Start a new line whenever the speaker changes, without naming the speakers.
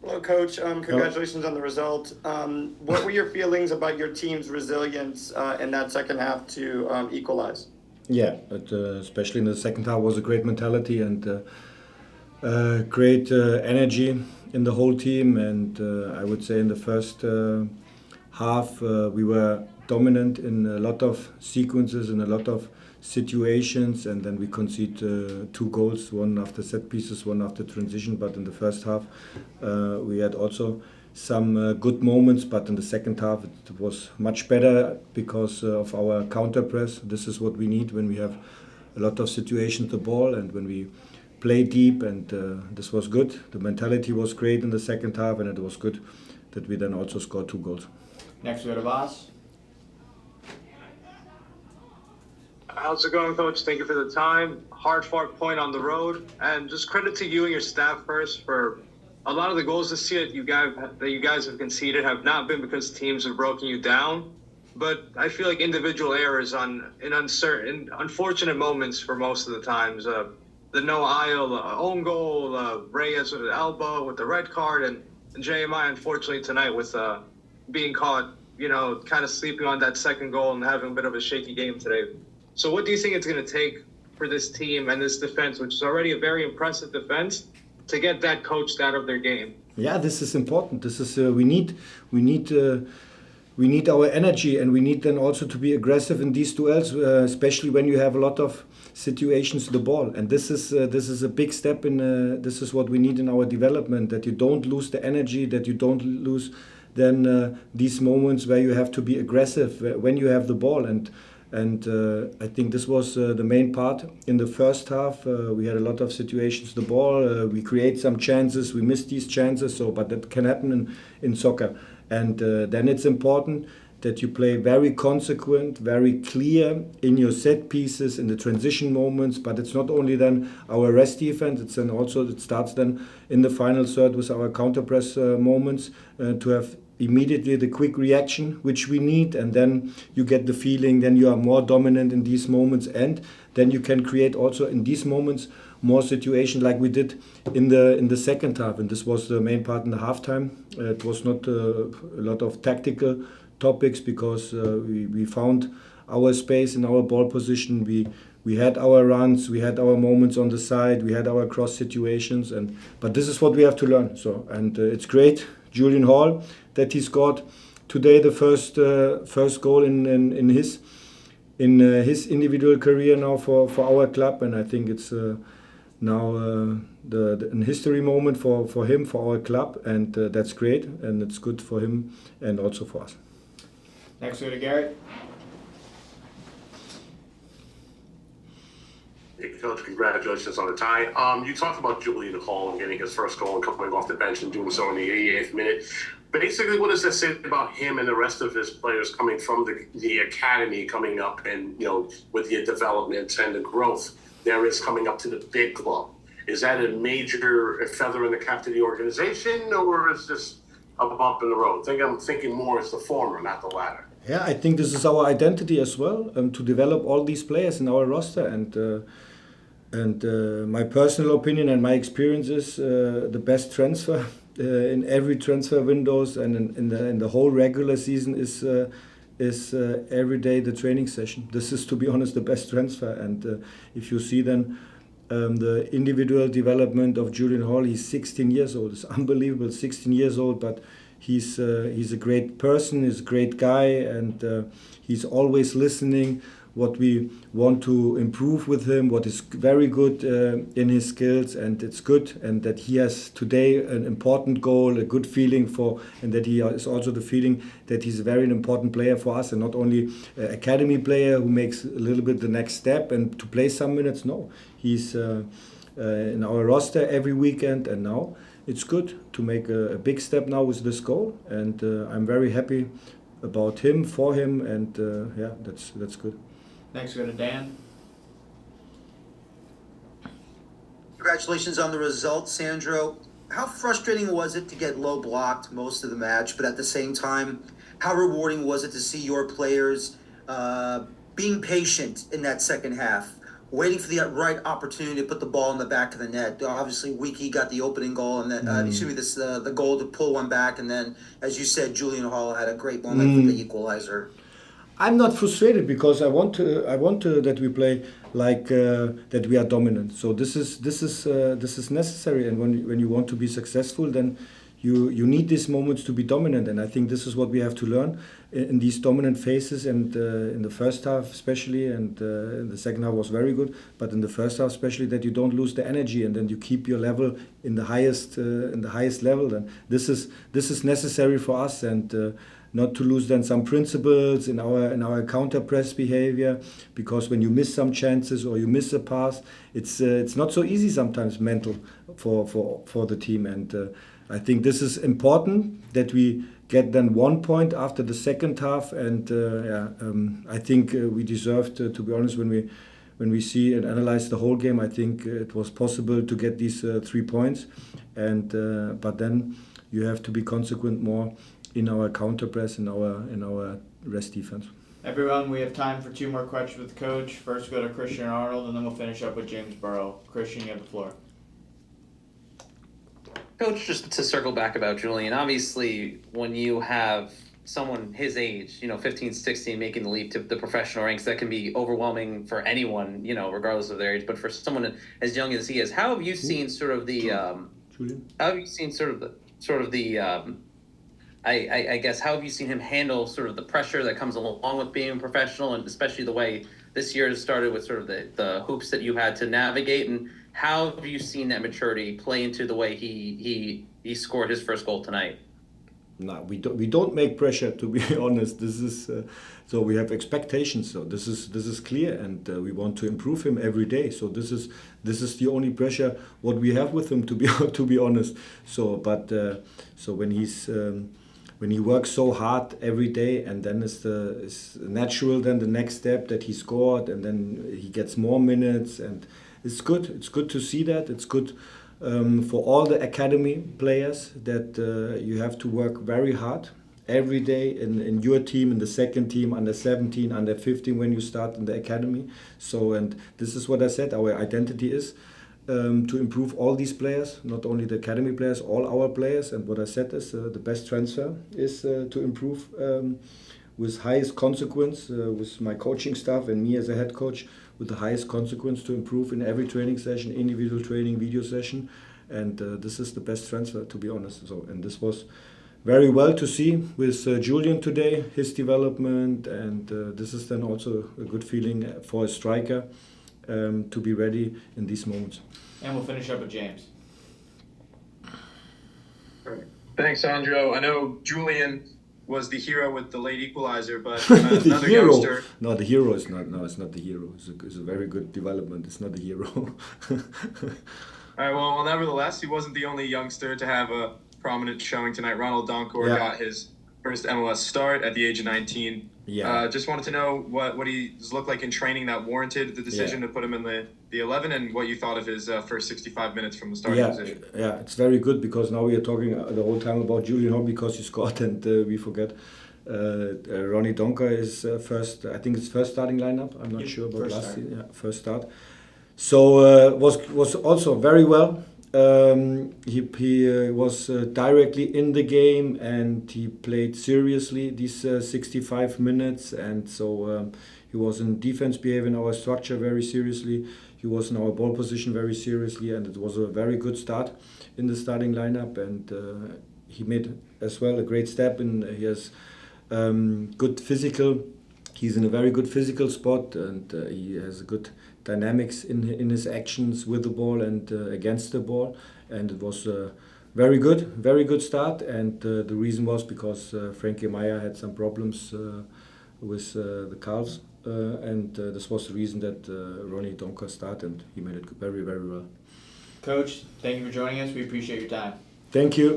Hello, Coach. Congratulations on the result. What were your feelings about your team's resilience in that second half to equalize?
Yeah, especially in the second half was a great mentality and great energy in the whole team. And I would say in the first half we were dominant in a lot of sequences and a lot of situations, and then we conceded two goals, one after set pieces, one after transition. But in the first half we had also some good moments, but in the second half it was much better because of our counter press. This is what we need when we have a lot of situations the ball and when we play deep, and this was good. The mentality was great in the second half, and it was good that we then also scored two goals.
Next we go to Voss.
How's it going, Coach? Thank you for the time. Hard-fought point on the road, and just credit to you and your staff first for a lot of the goals this year that you guys have conceded have not been because teams have broken you down, but I feel like individual errors in unfortunate moments for most of the times. The Noah Isle own goal, Reyes with an elbow with the red card, and JMI unfortunately tonight with being caught, kind of sleeping on that second goal and having a bit of a shaky game today. So what do you think it's going to take for this team and this defense, which is already a very impressive defense, to get that coached out of their game?
Yeah, this is important. This is we need our energy, and we need then also to be aggressive in these duels, especially when you have a lot of situations to the ball. And this is a big step in. This is what we need in our development. That you don't lose the energy. That you don't lose then these moments where you have to be aggressive when you have the ball. And I think this was the main part in the first half. We had a lot of situations the ball. We create some chances. We miss these chances. But that can happen in soccer. And then it's important that you play very consequent, very clear in your set pieces, in the transition moments. But it's not only then our rest defense. It's then also it starts then in the final third with our counter press moments to have immediately the quick reaction which we need, and then you get the feeling then you are more dominant in these moments, and then you can create also in these moments more situations like we did in the second half. And this was the main part in the halftime. It was not a lot of tactical topics because we found our space in our ball position. We had our runs, we had our moments on the side, we had our cross situations, but this is what we have to learn. It's great, Julian Hall, that he scored today the first goal in his individual career now for our club, and I think it's now an history moment for him, for our club, and that's great, and it's good for him and also for us.
Next we go to Garrett.
Hey, Coach, congratulations on the tie. You talked about Julian Hall and getting his first goal and coming off the bench and doing so in the 88th minute. Basically, what does that say about him and the rest of his players coming from the academy, coming up and, with the development and the growth there is coming up to the big club? Is that a major feather in the cap to the organization, or is this a bump in the road? I'm thinking more as the former, not the latter.
Yeah, I think this is our identity as well, to develop all these players in our roster. And my personal opinion and my experience is the best transfer in every transfer windows and in the whole regular season is every day the training session. This is, to be honest, the best transfer. And if you see then the individual development of Julian Hall, he's 16 years old. It's unbelievable, 16 years old, but he's a great person, he's a great guy, and he's always listening what we want to improve with him, what is very good in his skills, and it's good, and that he has today an important goal, a good feeling for, and that he is also the feeling that he's a very important player for us, and not only an academy player who makes a little bit the next step and to play some minutes. No, he's in our roster every weekend, and now it's good to make a big step now with this goal, and I'm very happy about him, for him, and yeah, that's good.
Next we go to Dan.
Congratulations on the result, Sandro. How frustrating was it to get low blocked most of the match, but at the same time, how rewarding was it to see your players being patient in that second half? waiting for the right opportunity to put the ball in the back of the net. Obviously, Wiki got the opening goal, and then the goal to pull one back, and then, as you said, Julian Hall had a great moment for the equalizer.
I'm not frustrated because I want to that we play like that we are dominant. So this is necessary, and when you want to be successful, then you need these moments to be dominant. And I think this is what we have to learn in these dominant phases. And in the first half, especially, and in the second half was very good. But in the first half, especially, that you don't lose the energy, and then you keep your level in the highest level. And this is necessary for us, and not to lose then some principles in our counter press behavior, because when you miss some chances or you miss a pass, it's not so easy sometimes mental for the team. And I think this is important that we get then 1 point after the second half. And I think we deserved to be honest, when we see and analyze the whole game, I think it was possible to get these 3 points. And but then you have to be consequent more in our counter press, in our rest defense.
Everyone, we have time for 2 more questions with Coach. First, go to Christian Arnold, and then we'll finish up with James Burrow. Christian, you have the floor.
Coach, just to circle back about Julian, obviously when you have someone his age, 15, 16, making the leap to the professional ranks, that can be overwhelming for anyone, regardless of their age. But for someone as young as he is, how have you seen sort of the, I guess, how have you seen him handle sort of the pressure that comes along with being a professional, and especially the way this year has started with sort of the hoops that you had to navigate, and how have you seen that maturity play into the way he scored his first goal tonight?
No, we don't make pressure, to be honest. This is so we have expectations. So this is clear, and we want to improve him every day. So this is the only pressure what we have with him, to be honest. So so when he works so hard every day, and then it's natural then the next step that he scored, and then he gets more minutes, and it's good. It's good to see that. It's good for all the academy players that you have to work very hard every day in your team, in the second team, under 17, under 15 when you start in the academy. So, and this is what I said, our identity is to improve all these players, not only the academy players, all our players. And what I said is the best transfer is to improve with highest consequence, with my coaching staff and me as a head coach, with the highest consequence to improve in every training session, individual training, video session. And this is the best transfer, to be honest. So, and this was very well to see with Julian today, his development, and this is then also a good feeling for a striker to be ready in these moments.
And we'll finish up with James.
Thanks, Sandro. I know Julian was the hero with the late equalizer, but another
hero.
youngster.
No, the hero is not. No, it's not the hero. It's a very good development. It's not the hero.
All right. Well, nevertheless, he wasn't the only youngster to have a prominent showing tonight. Ronald Dike got his first MLS start at the age of 19.
Yeah.
Just wanted to know what he's looked like in training that warranted the decision to put him in the 11, and what you thought of his first 65 minutes from the starting position.
Yeah, it's very good, because now we are talking the whole time about Julian Hall because he scored, and we forget Ronnie Dike is first. I think it's first starting lineup. I'm not sure about last season. Yeah, first start. So was also very well. He was directly in the game, and he played seriously these 65 minutes, and so he was in defense behavior in our structure very seriously. He was in our ball position very seriously, and it was a very good start in the starting lineup, and he made as well a great step in. He has good physical. He's in a very good physical spot, and he has a good dynamics in his actions with the ball and against the ball, and it was a very good start. And the reason was because Frankie Meyer had some problems with the calves, and this was the reason that Ronnie Dike started, and he made it very well.
Coach, thank you for joining us. We appreciate your time.
Thank you.